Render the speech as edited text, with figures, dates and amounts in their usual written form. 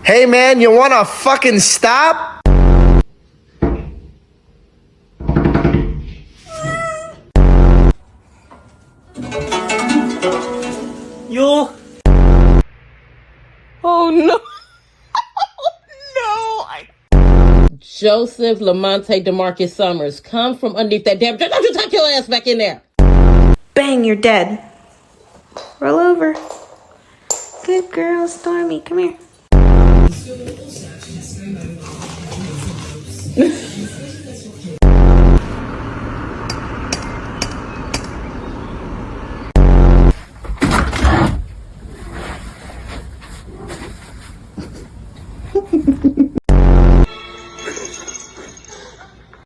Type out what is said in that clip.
Hey man, you wanna fucking stop? You. Oh no. Joseph Lamonte DeMarcus Summers, come from underneath that damn. Don't you tuck your ass back in there. Bang, you're dead. Roll over. Good girl, Stormy. Come here.